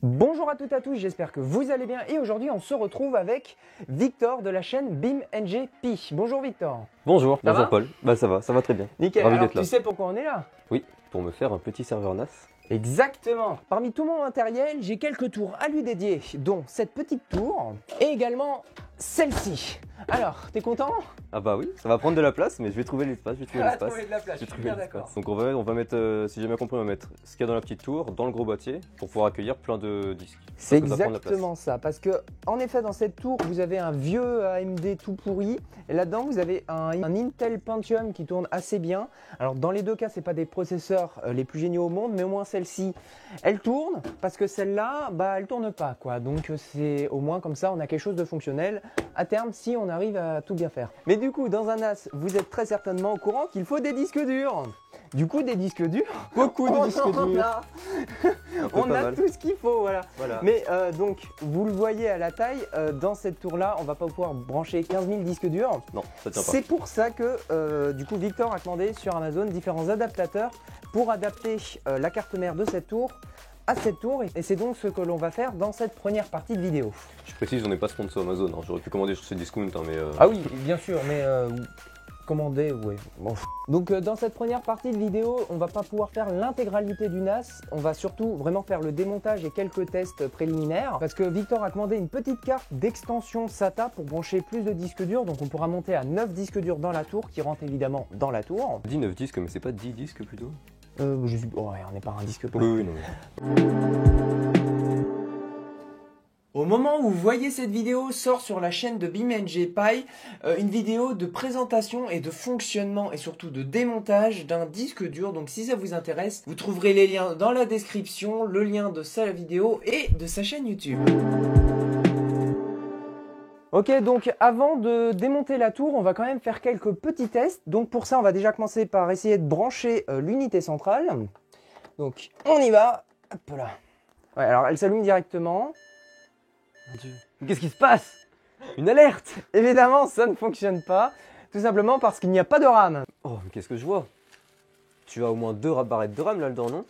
Bonjour à toutes et à tous, j'espère que vous allez bien et aujourd'hui on se retrouve avec Victor de la chaîne BeamNGP. Bonjour Victor. Bonjour, Ça bonjour va Paul. ça va très bien. Nickel, Ravi alors d'être là. tu sais pourquoi on est là? Oui, pour me faire un petit serveur NAS. Exactement. Parmi tout mon matériel, j'ai quelques tours à lui dédier, dont cette petite tour et également celle-ci. Alors, t'es content? Ah bah oui, ça va prendre de la place, mais je vais trouver l'espace, Tu vas trouver de la place, Je je vais suis trouver bien l'espace. d'accord. Donc on va mettre, si j'ai bien compris, on va mettre ce qu'il y a dans la petite tour, dans le gros boîtier, pour pouvoir accueillir plein de disques. C'est Parce que ça prend de la place. exactement ça, parce que en effet dans cette tour vous avez un vieux AMD tout pourri et là-dedans vous avez un Intel Pentium qui tourne assez bien. Alors dans les deux cas c'est pas des processeurs les plus géniaux au monde, mais au moins celle-ci elle tourne parce que celle-là bah elle tourne pas quoi. Donc c'est au moins comme ça on a quelque chose de fonctionnel à terme si on arrive à tout bien faire. Mais du coup dans un NAS vous êtes très certainement au courant qu'il faut des disques durs. Du coup des disques durs, Beaucoup de disques durs. On a tout ce qu'il faut voilà. Mais Mais donc, vous le voyez à la taille, dans cette tour-là, on va pas pouvoir brancher 15 000 disques durs. non, ça tient pas. C'est pour ça que, du coup, Victor a commandé sur Amazon différents adaptateurs pour adapter la carte mère de cette tour à cette tour. Et c'est donc ce que l'on va faire dans cette première partie de vidéo. Je précise, on n'est pas sponsor Amazon, hein. J'aurais pu commander sur ces discounts, hein, mais... Ah oui, bien sûr, mais... commander, ouais. Bon. Donc dans cette première partie de vidéo, on va pas pouvoir faire l'intégralité du NAS, on va surtout vraiment faire le démontage et quelques tests préliminaires parce que Victor a commandé une petite carte d'extension SATA pour brancher plus de disques durs, donc on pourra monter à 9 disques durs dans la tour qui rentrent évidemment dans la tour. On dit 9 disques, mais c'est pas 10 disques plutôt? Je suis... ouais, on n'est pas un disque près. Oui, non. Au moment où vous voyez cette vidéo, sort sur la chaîne de BeamNGP une vidéo de présentation et de fonctionnement et surtout de démontage d'un disque dur. Donc si ça vous intéresse, vous trouverez les liens dans la description, le lien de sa vidéo et de sa chaîne YouTube. Ok, donc avant de démonter la tour, on va quand même faire quelques petits tests. Donc pour ça, on va déjà commencer par essayer de brancher l'unité centrale. Donc on y va. Hop là. Ouais, alors elle s'allume directement. Qu'est-ce qui se passe? Une alerte! Évidemment, ça ne fonctionne pas, tout simplement parce qu'il n'y a pas de RAM. Oh, mais qu'est-ce que je vois? Tu as au moins 2 barrettes de RAM là-dedans, non?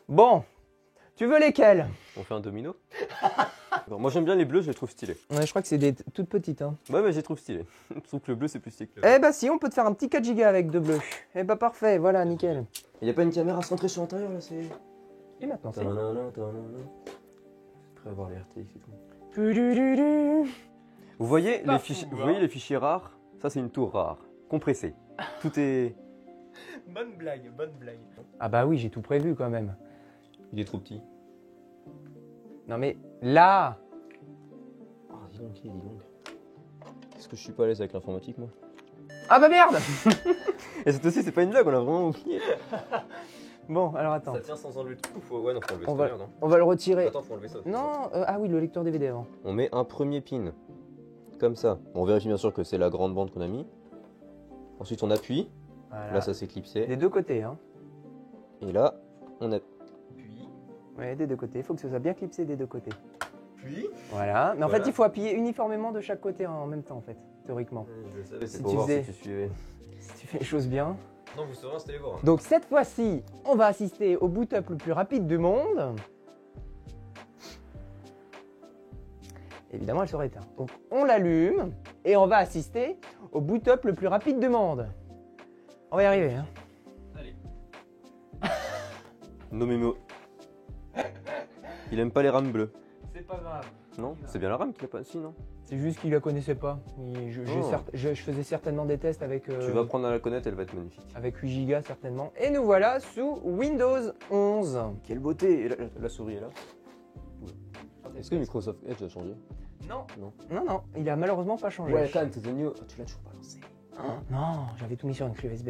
Bon, tu veux lesquelles? On fait un domino? Bon, moi j'aime bien les bleus, je les trouve stylés. Ouais, je crois que c'est des toutes petites. Hein. Ouais, mais je les trouve stylés. Je trouve que le bleu c'est plus stylé que le... Eh bah si, on peut te faire un petit 4 Go avec de bleu. Eh bah parfait, voilà, nickel. Il n'y a pas une caméra centrée sur l'intérieur là, c'est... Et maintenant c'est... Prêt à voir les RTX et tout. Du-du-du-du. Vous voyez Pas les fou, fichiers, hein. vous voyez les fichiers rares? Ça c'est une tour rare, compressée. Tout est... Bonne blague, bonne blague. Ah bah oui, j'ai tout prévu quand même. Il est trop petit. Non mais là... Oh, dis donc. Est-ce que je suis pas à l'aise avec l'informatique moi? Ah bah merde. Et cette aussi c'est pas une blague, on l'a vraiment oublié. Bon, alors attends. Ça tient sans enlever tout? Faut... Ouais non, faut enlever On ça, va- merde, hein. On va le retirer. Attends, faut enlever ça. Non, ah oui, le lecteur DVD avant. On met un premier pin, comme ça. On vérifie bien sûr que c'est la grande bande qu'on a mis. Ensuite on appuie, Voilà. là ça s'est clipsé. Des deux côtés, hein. Et là, on appuie. Ouais, des deux côtés. Il faut que ce soit bien clipsé des deux côtés. Puis Voilà. Mais en Voilà. fait, il faut appuyer uniformément de chaque côté en même temps, en fait, théoriquement. Je le savais, Si c'est pour tu voir faisais- si tu suivais. Si tu fais les choses bien. Non, vous saurez, c'était les voir. Donc cette fois-ci, on va assister au boot-up le plus rapide du monde. Évidemment, elle sera éteinte. Donc on l'allume et on va assister au boot-up le plus rapide du monde. On va y arriver, hein. Allez. Nommez-moi. Il aime pas les rames bleues. C'est pas grave. Non, c'est bien la rame qu'il a pas. Si, non. C'est juste qu'il la connaissait pas. Oh. Je faisais certainement des tests avec... Tu vas apprendre à la connaître, elle va être magnifique. avec 8 Go certainement. Et nous voilà sous Windows 11. Quelle beauté! Et la souris est là. Est-ce que Microsoft Edge a changé? Non. Non. Non, non, il a malheureusement pas changé. Welcome to the new. Tu l'as toujours pas lancé. Oh, non, j'avais tout mis sur une clé USB.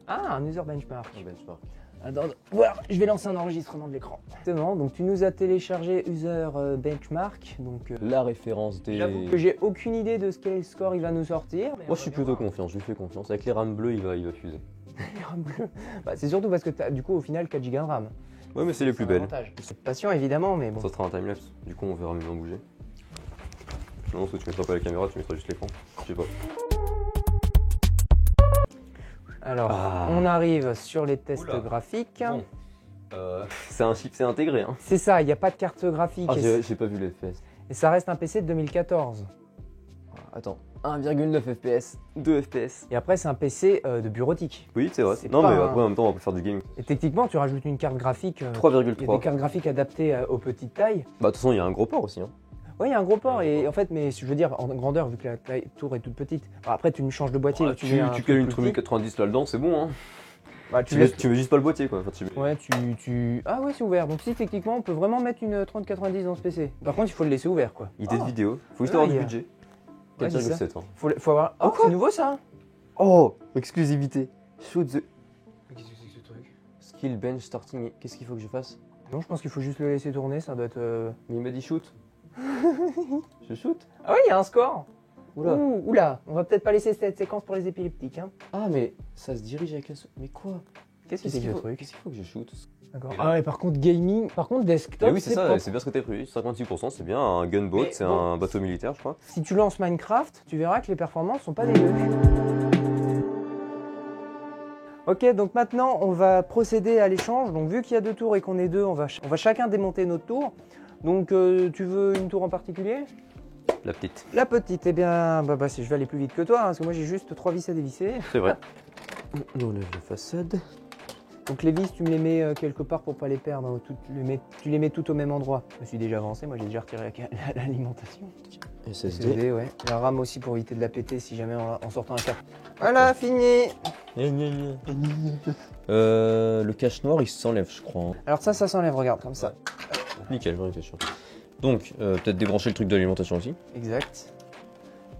Ah, un user benchmark. Un benchmark. Attends, voilà, je vais lancer un enregistrement de l'écran. Exactement, donc tu nous as téléchargé user benchmark. Donc, La référence des. j'avoue que j'ai aucune idée de quel score il va nous sortir. mais on Moi je va suis bien plutôt voir. confiant, je lui fais confiance. Avec les rames bleues, il va fuser. Les RAM bleus. Bah, c'est surtout parce que tu as du coup au final 4 Go de RAM. Ouais, mais c'est les plus un belles. avantage. C'est patient évidemment, mais bon. Ça sera un timelapse. Du coup, on verra mieux en bouger. Non, parce que tu mettras pas la caméra, tu mettras juste l'écran. Je sais pas. Alors, Ah. on arrive sur les tests Oula. graphiques. Bon. C'est un chip, c'est intégré. Hein. C'est ça, il n'y a pas de carte graphique. Ah, j'ai pas vu les FPS. Et ça reste un PC de 2014. Attends, 1,9 FPS, 2 FPS. Et après, c'est un PC de bureautique. Oui, c'est vrai. C'est Non, pas mais un- après, en même temps, on peut faire du gaming. Et techniquement, tu rajoutes une carte graphique. Il y a des 3,3. cartes graphiques adaptées aux petites tailles. Bah, de toute façon, il y a un gros port aussi. Hein. Ouais, il y a un gros port. Il y a un Et gros en fait, mais je veux dire, en grandeur, vu que la tour est toute petite. Alors après, tu changes de boîtier. Ah, tu mets un tu truc cales une plus 3090 là-dedans, c'est bon. Hein. petit. Bah, Tu mets juste pas le boîtier, quoi. Enfin, Ouais, Ah ouais, c'est ouvert. Donc si, techniquement, on peut vraiment mettre une 3090 dans ce PC. Par contre, il faut le laisser ouvert, quoi. Idée de vidéo. Faut juste Ah, avoir du il y a- budget. Ouais, c'est ça. 4,7. Hein. Faut avoir... Oh, quoi c'est nouveau, ça. Oh, exclusivité. Shoot the Qu'est-ce que c'est que ce truc? skill bench starting. Qu'est-ce qu'il faut que je fasse? Non, je pense qu'il faut juste le laisser tourner. Ça doit être... Mais il m'a dit shoot. Je shoot? Ah ouais, il y a un score. Oula. Oula, on va peut-être pas laisser cette séquence pour les épileptiques. Hein. Ah, mais ça se dirige avec un. Mais quoi? Qu'est-ce que c'est que ce truc? Qu'est-ce qu'il faut que je shoot? D'accord. Ah ouais, par contre, gaming, par contre, desktop, Mais oui, c'est ça, propre. c'est bien ce que t'as prévu. 56%, c'est bien. Un gunboat, Mais c'est bon. un bateau militaire, je crois. Si tu lances Minecraft, tu verras que les performances sont pas dégueu. Ok, donc maintenant, on va procéder à l'échange. Donc, vu qu'il y a 2 tours et qu'on est 2, on va chacun démonter notre tour. Donc, tu veux une tour en particulier? La petite. La petite, eh bien, je vais aller plus vite que toi, hein, parce que moi j'ai juste 3 vis à dévisser. C'est vrai. On enlève la façade. Donc les vis, tu me les mets quelque part pour pas les perdre. Hein, tu les mets tout au même endroit. Je me suis déjà avancé, moi j'ai déjà retiré l'alimentation. SSD. SSD, ouais. La RAM aussi pour éviter de la péter si jamais en sortant un cap. Voilà, fini. Le cache noir, il s'enlève, je crois. Hein. Alors ça s'enlève, regarde, comme ça. Nickel, j'en étais sûr. Donc, peut-être débrancher le truc de l'alimentation aussi. Exact.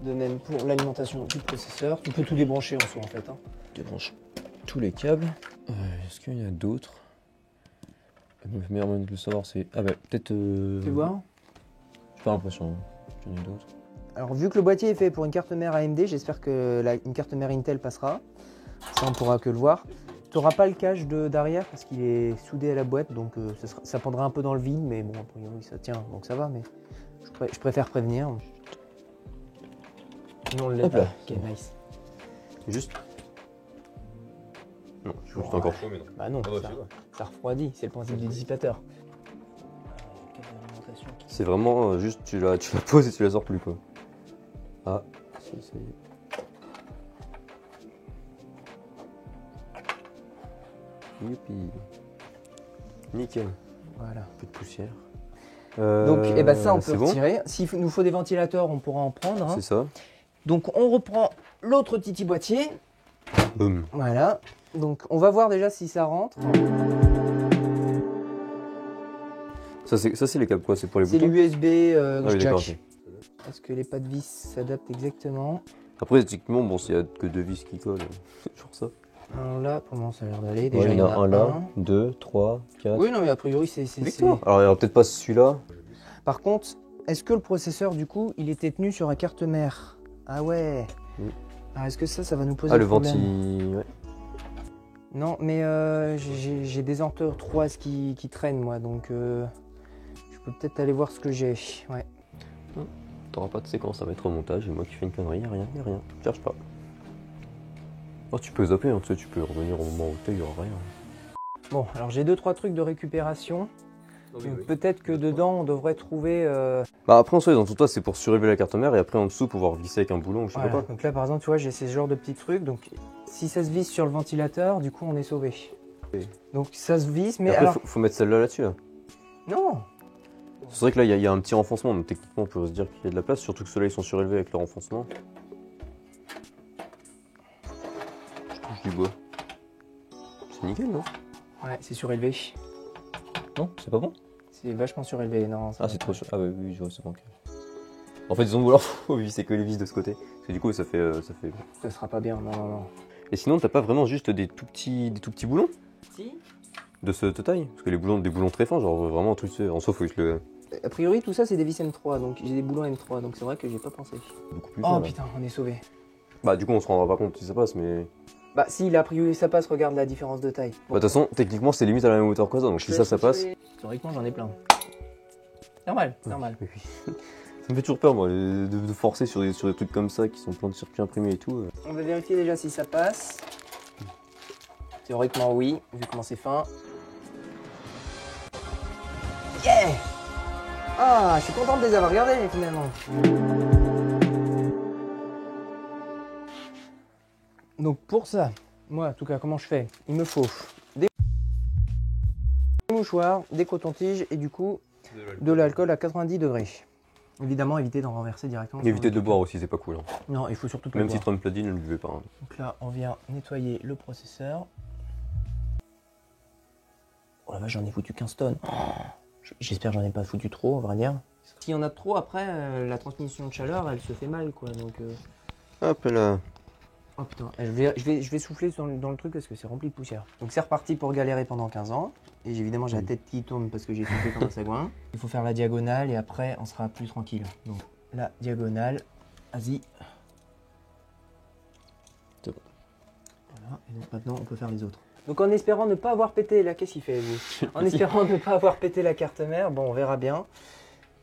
De même pour l'alimentation du processeur. Tu peux tout débrancher en soi en fait. Hein. Débranche tous les câbles. Est-ce qu'il y en a d'autres? Le meilleur moyen de le savoir, c'est. Ah bah, peut-être. Tu veux voir? J'ai pas l'impression qu'il y en ait d'autres. Alors vu que le boîtier est fait pour une carte mère AMD, j'espère que une carte mère Intel passera. Ça on pourra que le voir. Tu n'auras pas le cache d'arrière parce qu'il est soudé à la boîte, donc ça prendra un peu dans le vide, mais bon, a priori ça tient, donc ça va, mais je préfère prévenir. Non, on le lève. Hop là. Ok, nice. Juste. Non, je suis encore chaud, mais non. Bah non, Ah ouais, ça refroidit, c'est le principe du dissipateur. C'est vraiment juste, tu la poses et tu la sors plus, quoi. Ah, c'est. Youpi. Nickel. Voilà. Un peu de poussière. Donc, eh ben ça, on peut c'est bon. retirer. S'il nous faut des ventilateurs, on pourra en prendre. Hein. C'est ça. Donc, on reprend l'autre titi boîtier. Boum. Voilà. Donc, on va voir déjà si ça rentre. Ça, c'est les câbles, quoi? C'est pour les C'est boutons? l'USB Ah oui, d'accord, jack. Est-ce que les pas de vis s'adaptent exactement? Après, techniquement, bon, s'il y a que 2 vis qui collent, c'est toujours ça. Alors là, pour moi, ça a l'air d'aller. Ouais, Déjà, il y en a un là, 2, 3, 4. Oui, non, mais a priori, c'est. Victoire. Alors, il n'y aura peut-être pas celui-là. Par contre, est-ce que le processeur, du coup, il était tenu sur la carte mère? Ah ouais. Oui. Alors, est-ce que ça va nous poser Ah, le problème? venti. Ouais. Non, mais j'ai des entorses qui traînent, moi, donc je peux peut-être aller voir ce que j'ai. Ouais. T'auras pas de séquence, ça va être au montage. Et moi qui fais une connerie, y'a rien. Cherche pas. Oh, tu peux zapper, hein, tu sais, tu peux revenir au moment où t'es, y'aura rien. Bon, alors j'ai 2-3 trucs de récupération. Donc peut-être que dedans, on devrait trouver... Bah après, en soi, dans tout cas, c'est pour surélever la carte mère et après en dessous, pouvoir visser avec un boulon ou je sais voilà. pas quoi. Donc là, par exemple, tu vois, j'ai ce genre de petits trucs. Donc si ça se visse sur le ventilateur, du coup, on est sauvé. Oui. Donc ça se visse, mais Et après, alors... faut mettre celle-là là-dessus. Là. Non. C'est vrai que là, il y a un petit renfoncement, donc techniquement, on peut se dire qu'il y a de la place, surtout que ceux-là, ils sont surélevés avec leur renfoncement. Je touche du bois. C'est nickel, non? Ouais, c'est surélevé. Non, c'est pas bon? C'est vachement surélevé, non. Ah, c'est trop sûr. Ah, bah oui, je vois, c'est bon. En fait, ils ont voulu faut visser que les vis de ce côté. Parce que du coup, ça fait. Ça sera pas bien, non. Et sinon, t'as pas vraiment juste des tout petits boulons Si. de cette taille? Parce que les boulons, des boulons très fins, genre vraiment un truc, en soi, faut juste le. A priori, tout ça, c'est des vis M3, donc j'ai des boulons M3, donc c'est vrai que j'ai pas pensé. Beaucoup plus Oh fin, là. putain, on est sauvé. Bah, du coup, on se rendra pas compte si ça passe, mais. Bah si, là, a priori, ça passe, regarde la différence de taille. Bah, de toute façon, techniquement, c'est limite à la même hauteur que ça, donc si ça passe. Théoriquement, j'en ai plein. Normal. Oui. Ça me fait toujours peur, moi, de forcer sur des trucs comme ça qui sont plein de circuits imprimés et tout. On va vérifier déjà si ça passe. Théoriquement, oui, vu comment c'est fin. Yeah! Ah, je suis content de les avoir regardés finalement. Donc pour ça, moi en tout cas, comment je fais? Il me faut des mouchoirs, des cotons-tiges et du coup de l'alcool à 90 degrés. Évidemment, évitez d'en renverser directement. Évitez de boire aussi, c'est pas cool. Hein. Non, il faut surtout pas Même boire. si Trump l'a dit, ne le buvez pas. Hein. Donc là, on vient nettoyer le processeur. Oh la vache, j'en ai foutu 15 tonnes. Oh, j'espère que j'en ai pas foutu trop, on va dire. S'il y en a trop, après, la transmission de chaleur, elle se fait mal, quoi. Donc, Hop là. oh putain, je vais souffler dans le truc parce que c'est rempli de poussière. Donc c'est reparti pour galérer pendant 15 ans. Et évidemment, j'ai la tête qui tourne parce que j'ai soufflé comme un sagouin. Il faut faire la diagonale et après, on sera plus tranquille. Donc, la diagonale, vas-y. Voilà, et donc maintenant, on peut faire les autres. Donc en espérant ne pas avoir pété, là, qu'est-ce qu'il fait, vous? En espérant ne pas avoir pété la carte mère, bon, on verra bien.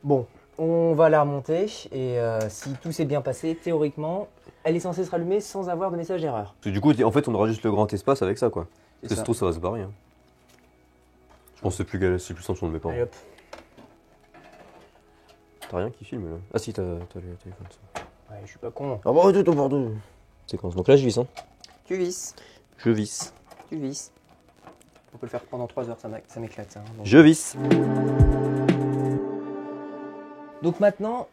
Bon, on va la remonter et si tout s'est bien passé, théoriquement, elle est censée se rallumer sans avoir de message d'erreur. Du coup, en fait, on aura juste le grand espace avec ça, quoi. C'est C'est ça. trop, ça va se barrer. Hein. Je pense que c'est plus simple si on ne le met pas. Allez hop. T'as rien qui filme là? Ah si, t'as le téléphone. Ça. Ouais, je suis pas con. Ah bah, tout pardon. Séquence. Donc là, je visse. Hein. Tu visses. Je visse. Tu visses. On peut le faire pendant 3 heures, ça m'éclate ça. Hein, donc. Je visse. Donc maintenant,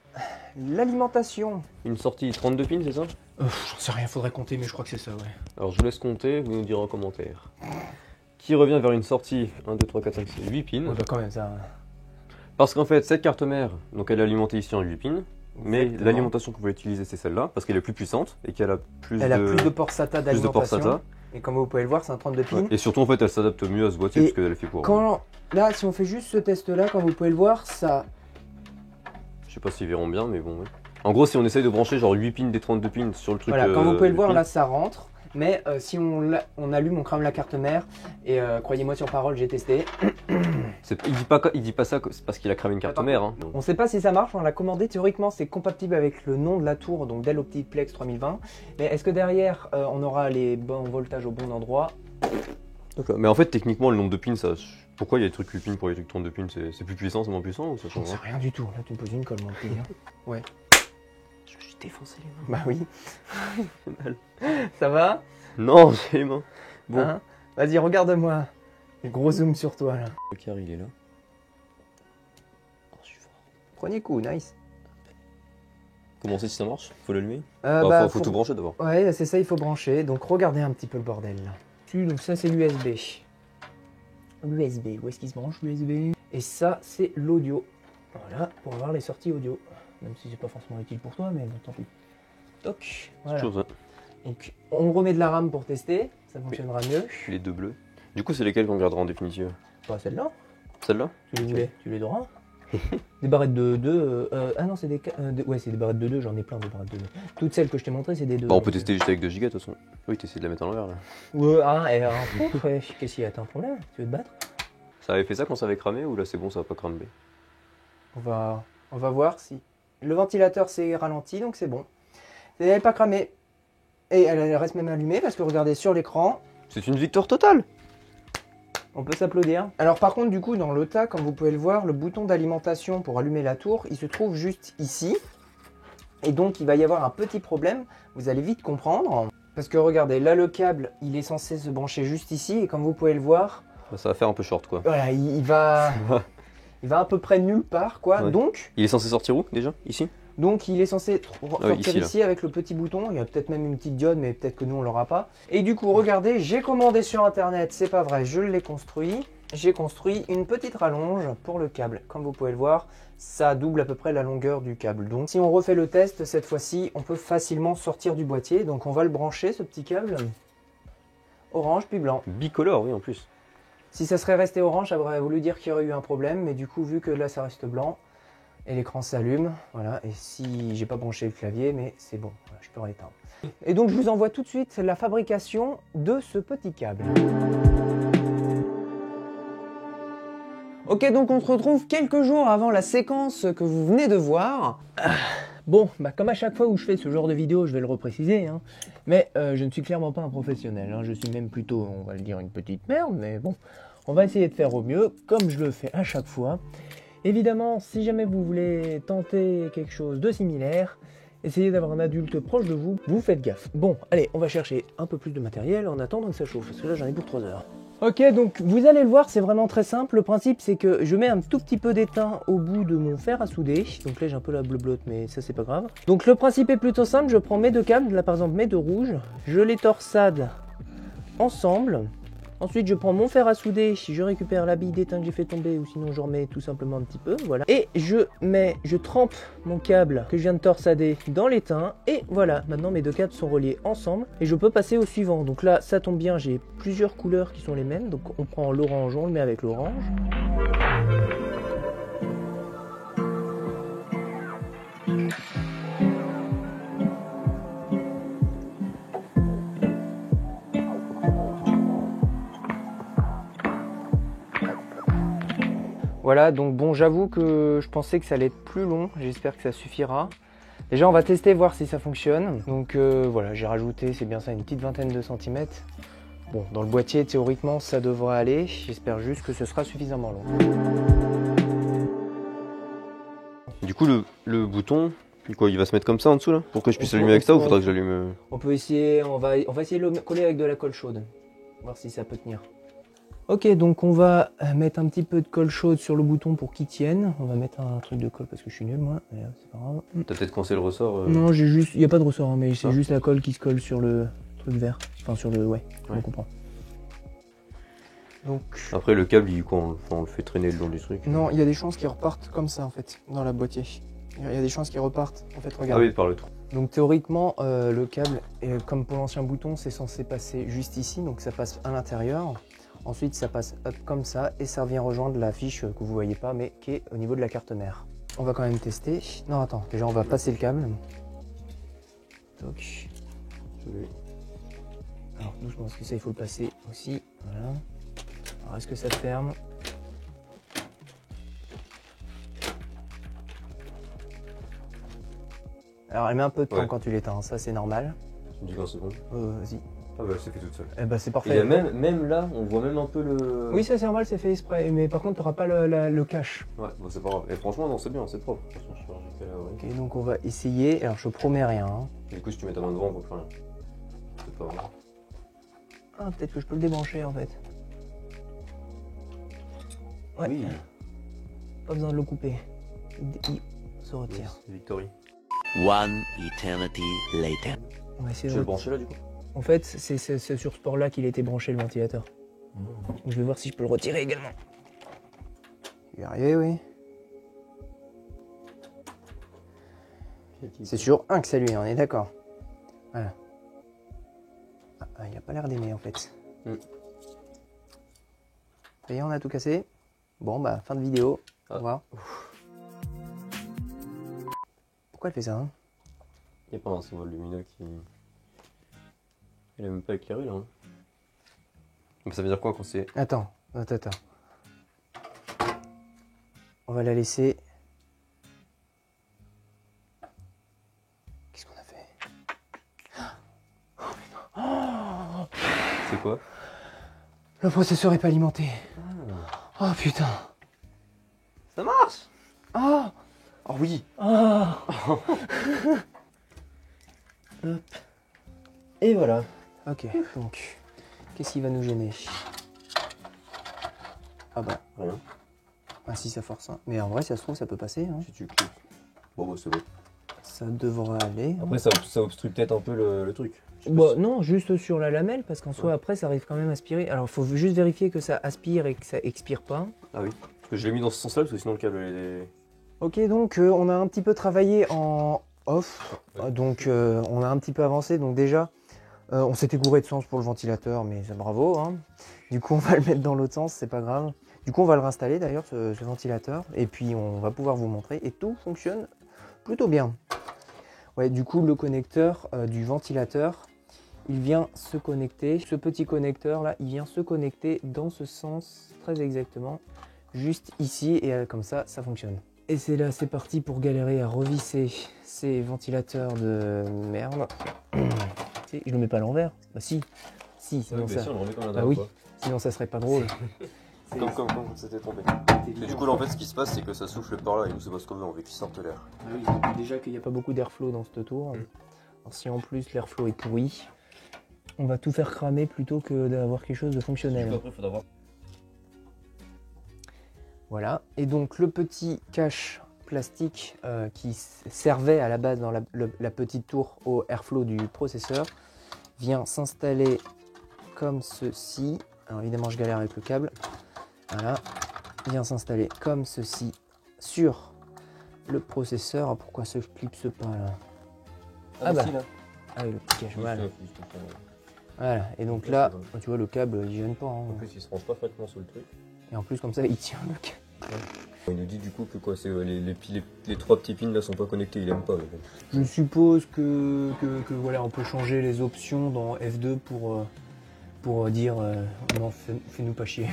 l'alimentation. Une sortie 32 pins, c'est ça? J'en sais rien, faudrait compter, mais je crois que c'est ça, ouais. Alors je vous laisse compter, vous nous direz en commentaire. Qui revient vers une sortie 1, 2, 3, 4, 5, 6, 8 pins. On doit quand même ça. Parce qu'en fait, cette carte mère, donc elle est alimentée ici en 8 pins. Mais Exactement. l'alimentation qu'on va utiliser, c'est celle-là, parce qu'elle est plus puissante et qu'elle a plus Elle a plus de port SATA plus de port d'alimentation. SATA. Et comme vous pouvez le voir, c'est un 32 pins. Ouais. Et surtout, en fait, elle s'adapte mieux à ce boîtier Et parce qu'elle est fait pour. Quand, là, si on fait juste ce test-là, comme vous pouvez le voir, ça... Je sais pas s'ils verront bien, mais bon, ouais. En gros, si on essaye de brancher genre 8 pins des 32 pins sur le truc. Voilà, comme vous pouvez le voir, pins, là, ça rentre. Mais si on allume, on crame la carte mère. Et croyez-moi sur parole, j'ai testé. il dit pas ça c'est parce qu'il a cramé une carte mère. Hein. On ne sait pas si ça marche, on l'a commandé. Théoriquement, c'est compatible avec le nom de la tour, donc Dell Optiplex 3020. Mais est-ce que derrière, on aura les bons voltages au bon endroit? D'accord. Mais en fait, techniquement, le nombre de pins, ça. Pourquoi il y a des trucs 8 pins pour les trucs 32 pins? C'est plus puissant, c'est moins puissant ou ça J'en change sais rien du tout. Là, tu me poses une colle, mon petit. Hein. Ouais. Je vais défoncer les mains. Bah oui. C'est mal. Ça va? Non, j'ai les mains. Bon. Hein, vas-y, regarde-moi. Gros zoom sur toi, là. Le carré, il est là. Oh, je suis fort. Premier coup, nice. Comment c'est si ça marche? Faut l'allumer? Faut tout brancher d'abord. Ouais, c'est ça, il faut brancher. Donc, regardez un petit peu le bordel, là. Donc ça, c'est l'USB. L'USB, où est-ce qu'il se branche, l'USB? Et ça, c'est l'audio. Voilà, pour avoir les sorties audio. Même si c'est pas forcément utile pour toi, mais bon, tant pis. Toc, voilà. Chose, ouais. Donc, on remet de la RAM pour tester. Ça fonctionnera mieux. Les deux bleus. Du coup, c'est lesquels qu'on gardera en définitive? Pas celle-là. Celle-là? Tu les voulais, tu les auras. Des barrettes de 2. Ah non, c'est des. Ouais, c'est des barrettes de 2, j'en ai plein de barrettes de 2. Toutes celles que je t'ai montrées, c'est des 2. Bah, on peut tester juste avec 2 gigas de toute façon. Oui, t'essaies de la mettre à l'envers là. Ouais, ah, et qu'est-ce qu'il y a? T'as un problème? Tu veux te battre? Ça avait fait ça quand ça avait cramé ou là c'est bon, ça va pas cramer? On va voir si. Le ventilateur s'est ralenti, donc c'est bon. Elle n'est pas cramée. Et elle reste même allumée parce que regardez sur l'écran. C'est une victoire totale! On peut s'applaudir. Alors par contre, du coup, dans le tas, comme vous pouvez le voir, le bouton d'alimentation pour allumer la tour, il se trouve juste ici. Et donc, il va y avoir un petit problème. Vous allez vite comprendre. Parce que regardez, là, le câble, il est censé se brancher juste ici. Et comme vous pouvez le voir, Ça va faire un peu short quoi. voilà, il va à peu près nulle part, quoi. Ouais. Donc, Il est censé sortir où déjà? Ici? il est censé sortir ici, ici avec le petit bouton. Il y a peut-être même une petite diode, mais peut-être que nous, on l'aura pas. Et du coup, regardez, j'ai commandé sur Internet. C'est pas vrai, je l'ai construit. J'ai construit une petite rallonge pour le câble. Comme vous pouvez le voir, ça double à peu près la longueur du câble. Donc si on refait le test, cette fois-ci, on peut facilement sortir du boîtier. Donc on va le brancher, ce petit câble. Orange puis blanc. Bicolore, oui en plus. Si ça serait resté orange, ça aurait voulu dire qu'il y aurait eu un problème. Mais du coup, vu que là, ça reste blanc, et l'écran s'allume, voilà. Et si j'ai pas branché le clavier, mais c'est bon, voilà, je peux l'éteindre. Et donc je vous envoie tout de suite la fabrication de ce petit câble. Ok, donc on se retrouve quelques jours avant la séquence que vous venez de voir. Bon, bah comme à chaque fois où je fais ce genre de vidéo, je vais le repréciser, hein, mais je ne suis clairement pas un professionnel, hein, je suis même plutôt, on va le dire, une petite merde, mais bon, On va essayer de faire au mieux, comme je le fais à chaque fois. Évidemment, si jamais vous voulez tenter quelque chose de similaire, essayez d'avoir un adulte proche de vous, vous faites gaffe. Bon, allez, on va chercher un peu plus de matériel en attendant que ça chauffe, parce que là j'en ai pour 3 heures. Ok, donc vous allez le voir, c'est vraiment très simple. Le principe, c'est que je mets un tout petit peu d'étain au bout de mon fer à souder. Donc là, j'ai un peu la bleu-blotte, mais ça, c'est pas grave. Donc le principe est plutôt simple. Je prends mes 2 câbles, là par exemple mes 2 rouges, je les torsade ensemble. Ensuite, je prends mon fer à souder, je récupère la bille d'étain que j'ai fait tomber, ou sinon j'en remets tout simplement un petit peu, voilà. Et je trempe mon câble que je viens de torsader dans l'étain, et voilà, maintenant mes 2 câbles sont reliés ensemble, et je peux passer au suivant. Donc là, ça tombe bien, j'ai plusieurs couleurs qui sont les mêmes, donc on prend l'orange, on le met avec l'orange. Voilà, donc bon, j'avoue que je pensais que ça allait être plus long, j'espère que ça suffira. Déjà, on va tester, voir si ça fonctionne. Donc voilà, j'ai rajouté, c'est bien ça, une petite vingtaine de centimètres. Bon, dans le boîtier, théoriquement, ça devrait aller. J'espère juste que ce sera suffisamment long. Du coup, le bouton, quoi, il va se mettre comme ça en dessous là? Pour que je puisse l'allumer avec ça ou faudra que j'allume On peut essayer, on va essayer de le coller avec de la colle chaude. Voir si ça peut tenir. Ok, donc on va mettre un petit peu de colle chaude sur le bouton pour qu'il tienne. On va mettre un truc de colle parce que je suis nul moi. C'est pas grave. T'as peut-être coincé le ressort Non, j'ai juste, il n'y a pas de ressort, hein, mais c'est juste la colle qui se colle sur le truc vert. Enfin sur le, ouais. On comprend. Donc. Après le câble, on le fait traîner le long du truc. Non, il y a des chances qu'il repartent comme ça en fait, dans la boîtier. Il y a des chances qu'il repartent. En fait, regarde. Ah oui, par le trou. Donc théoriquement, le câble, comme pour l'ancien bouton, c'est censé passer juste ici, donc ça passe à l'intérieur. Ensuite, ça passe hop, comme ça et ça vient rejoindre la fiche que vous voyez pas, mais qui est au niveau de la carte mère. On va quand même tester. Non, attends, déjà on va passer le câble. Donc. Alors doucement, parce que ça il faut le passer aussi. Voilà. Alors est-ce que ça ferme? Alors elle met un peu de temps quand tu l'éteins, ça c'est normal. Tu me dis quand c'est bon? Vas-y. Ah bah c'est fait toute seule. Eh bah c'est parfait. Et même là, on voit même un peu le... Oui, ça c'est normal, c'est fait exprès, mais par contre tu n'auras pas le cache. Ouais, bon, c'est pas grave. Et franchement, non, c'est bien, c'est propre. Ok, donc on va essayer. Alors je promets rien. Hein. Du coup, si tu mets ta main devant, on voit plus rien. C'est pas vrai. Ah, peut-être que je peux le débrancher en fait. Ouais. Oui. Pas besoin de le couper. Il se retire. Yes, Victory. One eternity later. On va essayer Je vais le brancher là du coup. En fait, c'est sur ce port là qu'il a été branché le ventilateur. Donc, je vais voir si je peux le retirer également. Il va arriver, oui. C'est sur un que c'est lui, on est d'accord. Voilà. Ah, il a pas l'air d'aimer en fait. Ça y est, on a tout cassé. Bon, bah, fin de vidéo. Au revoir. Pourquoi elle fait ça hein? Il n'y a pas un symbole lumineux qui... Il est même pas éclairé là. Hein. Mais ça veut dire quoi quand c'est... Attends. On va la laisser. Qu'est-ce qu'on a fait? Oh, c'est quoi? le processeur est pas alimenté. Oh putain. Ça marche. Ah. Oh oui. Ah. Hop. Et voilà. Ok, donc, qu'est-ce qui va nous gêner? Ah bah, rien. Ah si, ça force. Hein. Mais en vrai, ça se trouve, ça peut passer. Hein. Si tu cliques. Bon, bah c'est bon. Ça devrait aller. Après, ça obstrue peut-être un peu le truc. Bah, non, juste sur la lamelle, parce qu'en soi, après, ça arrive quand même à aspirer. Alors, il faut juste vérifier que ça aspire et que ça expire pas. Ah oui. Parce que je l'ai mis dans ce sens-là, parce que sinon le câble est... Ok, donc, on a un petit peu travaillé en off. Ouais. Donc, on a un petit peu avancé. Donc, déjà... on s'était gouré de sens pour le ventilateur, mais bravo. Hein. Du coup, on va le mettre dans l'autre sens, c'est pas grave. Du coup, on va le réinstaller d'ailleurs, ce ventilateur. Et puis, on va pouvoir vous montrer. Et tout fonctionne plutôt bien. Ouais, du coup, le connecteur du ventilateur, il vient se connecter. Ce petit connecteur là, il vient se connecter dans ce sens, très exactement. Juste ici, et comme ça, ça fonctionne. Et c'est là, c'est parti pour galérer à revisser ces ventilateurs de merde. Je le mets pas à l'envers. Bah si, sinon oui, ça. si, on le remet comme Bah oui, sinon ça serait pas drôle. Comme quand c'était tombé. Et du coup, là, en fait, ce qui se passe, c'est que ça souffle par là et nous, c'est pas ce qu'on veut, on veut qu'il sorte l'air. Ah oui, déjà qu'il n'y a pas beaucoup d'airflow dans cette tour. Alors, si en plus l'airflow est pourri, on va tout faire cramer plutôt que d'avoir quelque chose de fonctionnel. Après, faudra voir. Voilà, et donc le petit cache plastique qui servait à la base dans la petite tour au airflow du processeur vient s'installer comme ceci. Alors évidemment je galère avec le câble. Voilà, vient s'installer comme ceci sur le processeur. Ah, pourquoi ce clipse pas là? Ah bah, ah oui, le petit cache, voilà. Voilà, et donc là, tu vois le câble il gêne pas. Hein. En plus, il se range parfaitement sur le truc. Et en plus comme ça il tient le câble. Il nous dit du coup que quoi, c'est les 3 petits pins là sont pas connectés, il aime pas. Mais bon. Je suppose que voilà, on peut changer les options dans F2 pour dire non, fais-nous pas chier.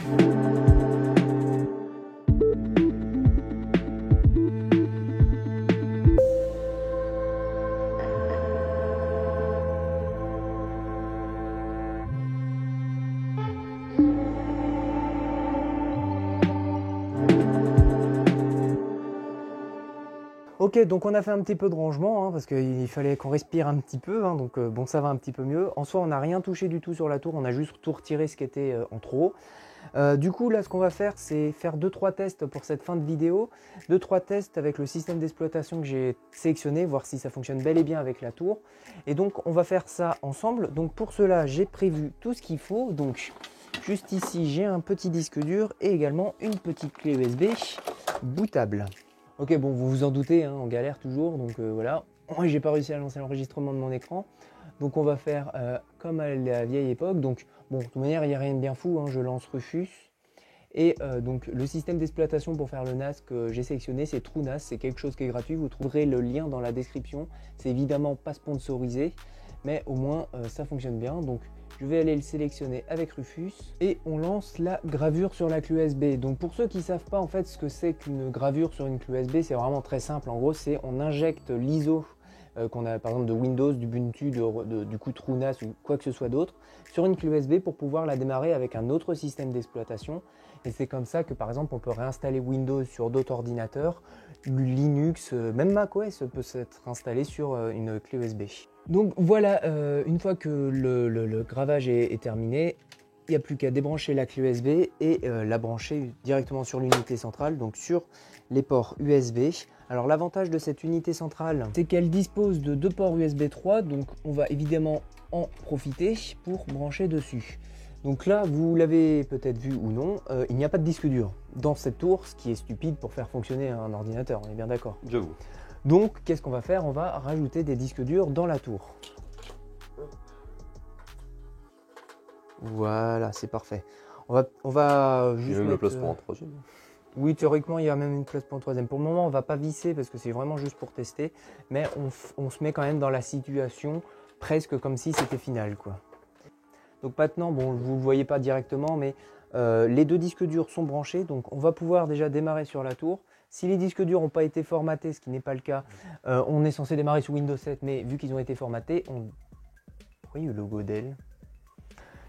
Ok, donc on a fait un petit peu de rangement, hein, parce qu'il fallait qu'on respire un petit peu, hein, donc bon, ça va un petit peu mieux. En soi, on n'a rien touché du tout sur la tour, on a juste tout retiré ce qui était en trop. Du coup, là, ce qu'on va faire, c'est faire 2-3 tests pour cette fin de vidéo. 2-3 tests avec le système d'exploitation que j'ai sélectionné, voir si ça fonctionne bel et bien avec la tour. Et donc, on va faire ça ensemble. Donc, pour cela, j'ai prévu tout ce qu'il faut. Donc, juste ici, j'ai un petit disque dur et également une petite clé USB bootable. Ok, bon, vous vous en doutez, hein, on galère toujours, donc voilà. Moi, j'ai pas réussi à lancer l'enregistrement de mon écran. Donc, on va faire comme à la vieille époque. Donc, bon, de toute manière, il n'y a rien de bien fou, hein, je lance Rufus. Et donc, le système d'exploitation pour faire le NAS que j'ai sélectionné, c'est TrueNAS. C'est quelque chose qui est gratuit, vous trouverez le lien dans la description. C'est évidemment pas sponsorisé, mais au moins, ça fonctionne bien. Donc, je vais aller le sélectionner avec Rufus et on lance la gravure sur la clé USB. Donc pour ceux qui ne savent pas en fait ce que c'est qu'une gravure sur une clé USB, c'est vraiment très simple. En gros, c'est on injecte l'ISO qu'on a par exemple de Windows, d'Ubuntu, du coup TrueNAS ou quoi que ce soit d'autre sur une clé USB pour pouvoir la démarrer avec un autre système d'exploitation. Et c'est comme ça que par exemple on peut réinstaller Windows sur d'autres ordinateurs, Linux, même macOS peut s'être installé sur une clé USB. Donc voilà, une fois que le gravage est terminé, il n'y a plus qu'à débrancher la clé USB et la brancher directement sur l'unité centrale, donc sur les ports USB. Alors l'avantage de cette unité centrale, c'est qu'elle dispose de 2 ports USB 3, donc on va évidemment en profiter pour brancher dessus. Donc là, vous l'avez peut-être vu ou non, il n'y a pas de disque dur dans cette tour, ce qui est stupide pour faire fonctionner un ordinateur, on est bien d'accord. J'avoue. Donc, qu'est-ce qu'on va faire? On va rajouter des disques durs dans la tour. Voilà, c'est parfait. On va juste il y a même mettre, la place pour un troisième. Oui, théoriquement, il y a même une place pour un troisième. Pour le moment, on ne va pas visser parce que c'est vraiment juste pour tester. Mais on se met quand même dans la situation presque comme si c'était final, quoi. Donc maintenant, bon, vous ne le voyez pas directement, mais les 2 disques durs sont branchés. Donc, on va pouvoir déjà démarrer sur la tour. Si les disques durs n'ont pas été formatés, ce qui n'est pas le cas, on est censé démarrer sous Windows 7, mais vu qu'ils ont été formatés, pourquoi il y a le logo Dell?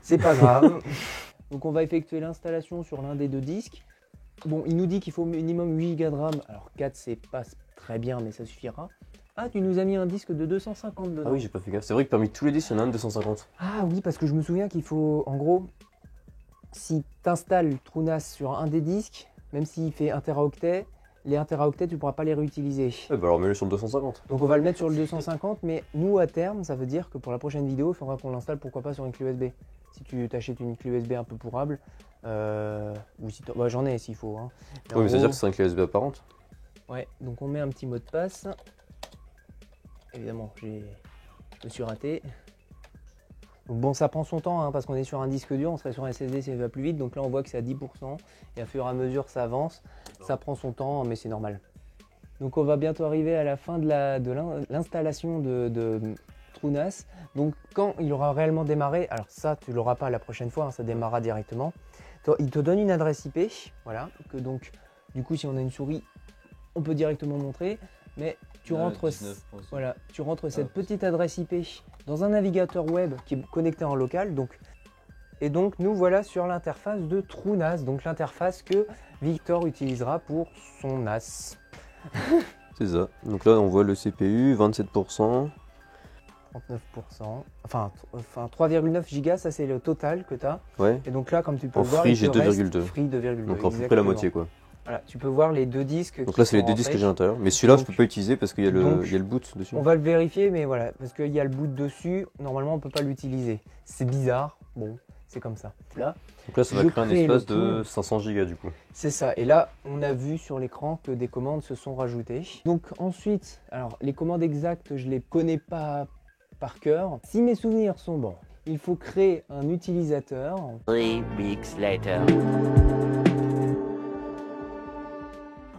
C'est pas grave. Donc on va effectuer l'installation sur l'un des 2 disques. Bon, il nous dit qu'il faut minimum 8 Go de RAM. Alors 4, c'est pas très bien, mais ça suffira. Ah, tu nous as mis un disque de 250 dedans. Ah oui, j'ai pas fait gaffe. C'est vrai que parmi tous les disques, il y en a un de 250. Ah oui, parce que je me souviens qu'il faut, en gros, si tu installes TrueNAS sur un des disques, même s'il fait 1 Teraoctet, les 1 Teraoctet, tu ne pourras pas les réutiliser. Eh bah alors mets-le sur le 250. Donc on va le mettre sur le 250, mais nous à terme, ça veut dire que pour la prochaine vidéo, il faudra qu'on l'installe pourquoi pas sur une clé USB. Si tu t'achètes une clé USB un peu pourrable, ou si bah, j'en ai s'il faut. Hein. Oui, mais ça veut dire que c'est une clé USB apparente. Ouais, donc on met un petit mot de passe. Évidemment, je me suis raté. Donc bon, ça prend son temps hein, parce qu'on est sur un disque dur, on serait sur un SSD, ça va plus vite. Donc là, on voit que c'est à 10%. Et à fur et à mesure, ça avance. Ça prend son temps, mais c'est normal. Donc on va bientôt arriver à la fin de l'installation de TrueNAS. Donc quand il aura réellement démarré, alors ça, tu l'auras pas la prochaine fois, hein, ça démarrera directement. Il te donne une adresse IP, voilà. Que donc, du coup, si on a une souris, on peut directement montrer. Mais tu rentres, voilà, tu rentres cette petite adresse IP dans un navigateur web qui est connecté en local. Donc, Et donc nous voilà sur l'interface de TrueNAS, donc l'interface que Victor utilisera pour son NAS. C'est ça. Donc là, on voit le CPU, 27%. 39%, enfin 3,9 Go, ça c'est le total que tu as. Ouais. Et donc là, comme tu peux En le voir, free, il j'ai te reste 2,2. free 2,2. Donc à peu près la moitié, quoi. Voilà, tu peux voir les 2 disques. Donc qui là, c'est les sont 2 en disques que fake. j'ai à l'intérieur. Mais celui-là, je Donc- peux pas utiliser parce qu'il y a donc, le boot dessus. On va le vérifier, mais voilà, parce qu'il y a le boot dessus, normalement on peut pas l'utiliser. C'est bizarre, bon, c'est comme ça. Là, Donc là, ça va je créer un crée espace le de 500 Go du coup. c'est ça. Et là, on a vu sur l'écran que des commandes se sont rajoutées. Donc ensuite, alors les commandes exactes, je les connais pas par cœur. Si mes souvenirs sont bons, il faut créer un utilisateur. 3 weeks later.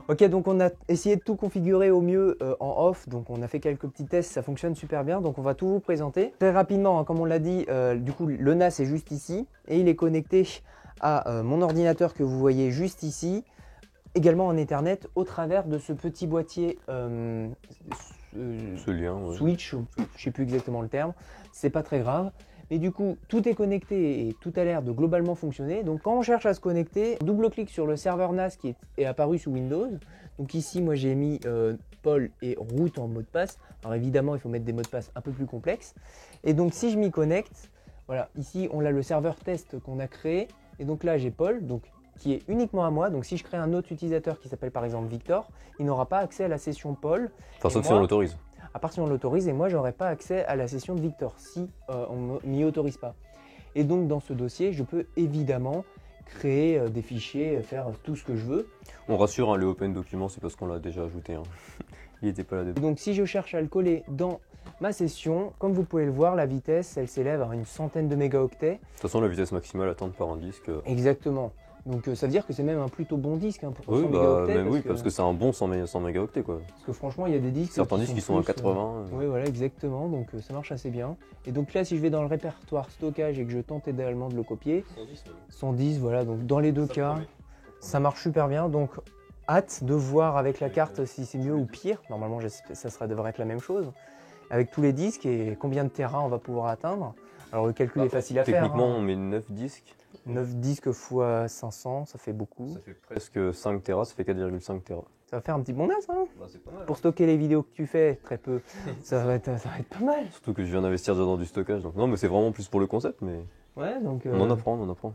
Ok, donc on a essayé de tout configurer au mieux en off, donc on a fait quelques petits tests, ça fonctionne super bien, donc on va tout vous présenter. Très rapidement, hein, comme on l'a dit, du coup le NAS est juste ici, et il est connecté à mon ordinateur que vous voyez juste ici, également en Ethernet, au travers de ce petit boîtier Ce lien, ouais. Switch, je sais plus exactement le terme, c'est pas très grave. Mais du coup, tout est connecté et tout a l'air de globalement fonctionner. Donc quand on cherche à se connecter, double-clic sur le serveur NAS qui est apparu sous Windows. Donc ici, moi j'ai mis Paul et root en mot de passe. Alors évidemment, il faut mettre des mots de passe un peu plus complexes. Et donc si je m'y connecte, voilà, ici on a le serveur test qu'on a créé. Et donc là j'ai Paul, donc qui est uniquement à moi. Donc si je crée un autre utilisateur qui s'appelle par exemple Victor, il n'aura pas accès à la session Paul. Enfin, Et sauf si moi- on l'autorise. À partir où on l'autorise, et moi j'aurai pas accès à la session de Victor si on m'y autorise pas. Et donc dans ce dossier, je peux évidemment créer des fichiers, faire tout ce que je veux. On rassure, hein, le open document, c'est parce qu'on l'a déjà ajouté. Hein. Il n'était pas là Et depuis. donc si je cherche à le coller dans ma session, comme vous pouvez le voir, la vitesse, elle s'élève à une centaine de mégaoctets. De toute façon, la vitesse maximale atteinte par un disque. Exactement. Donc ça veut dire que c'est même un plutôt bon disque hein, pour 100 Oui, bah, mégaoctets. même oui, parce que c'est un bon 100 mégaoctets quoi. parce que franchement, il y a des disques. Certains disques qui sont à plus, 80. Oui, voilà, exactement. Donc ça marche assez bien. Et donc là, si je vais dans le répertoire stockage et que je tente idéalement de le copier, 110, voilà. Donc dans les deux cas, ça marche super bien. Donc hâte de voir avec la carte si c'est mieux ou pire. Normalement, ça devrait être la même chose. Avec tous les disques et combien de terrains on va pouvoir atteindre. Alors le calcul est facile à faire. Techniquement, hein. on met 9 disques. 9 disques x 500, ça fait beaucoup. Ça fait presque 5 Tera, ça fait 4,5 Tera. Ça va faire un petit bon NAS, hein. Bah, c'est pas mal. Pour stocker les vidéos que tu fais, très peu, ça va être pas mal. Surtout que je viens d'investir déjà dans du stockage. Donc non, mais c'est vraiment plus pour le concept, mais Ouais, donc, on en apprend, on en apprend.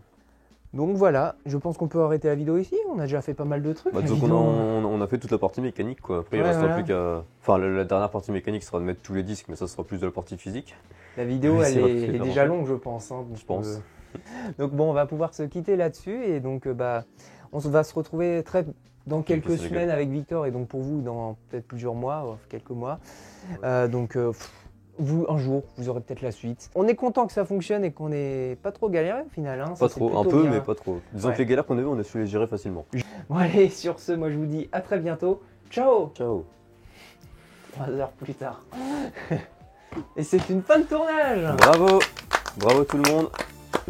donc voilà, je pense qu'on peut arrêter la vidéo ici. On a déjà fait pas mal de trucs. Bah, La disons vidéo- on a fait toute la partie mécanique quoi. Après, il Ouais, restera voilà. plus qu'à. Enfin, la dernière partie mécanique sera de mettre tous les disques, mais ça sera plus de la partie physique. La vidéo, Oui, elle c'est vrai que est c'est déjà vraiment longue, je pense. Hein, donc, Je pense. donc bon, on va pouvoir se quitter là-dessus. Et donc, bah, va se retrouver dans quelques c'est légal. semaines avec Victor. Et donc pour vous, dans peut-être plusieurs mois, quelques mois. Vous, un jour, vous aurez peut-être la suite. On est content que ça fonctionne et qu'on n'ait pas trop galéré au final. Hein. Ça, Pas c'est trop, un plutôt peu, bien. mais pas trop. Disons Ouais. que les galères qu'on a eues, on a su les gérer facilement. Bon allez, sur ce, moi je vous dis à très bientôt. Ciao. Ciao. 3 heures plus tard. Et c'est une fin de tournage. Bravo, bravo tout le monde.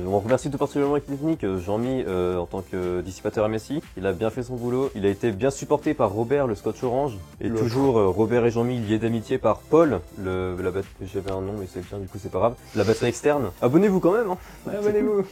On remercie tout particulièrement l'équipe technique, Jean-Mi en tant que dissipateur MSI. Il a bien fait son boulot. Il a été bien supporté par Robert, le Scotch Orange. Et toujours Robert et Jean-Mi liés d'amitié par Paul. J'avais un nom mais c'est bien, du coup c'est pas grave. La batterie externe. Abonnez-vous quand même. Hein. Abonnez-vous.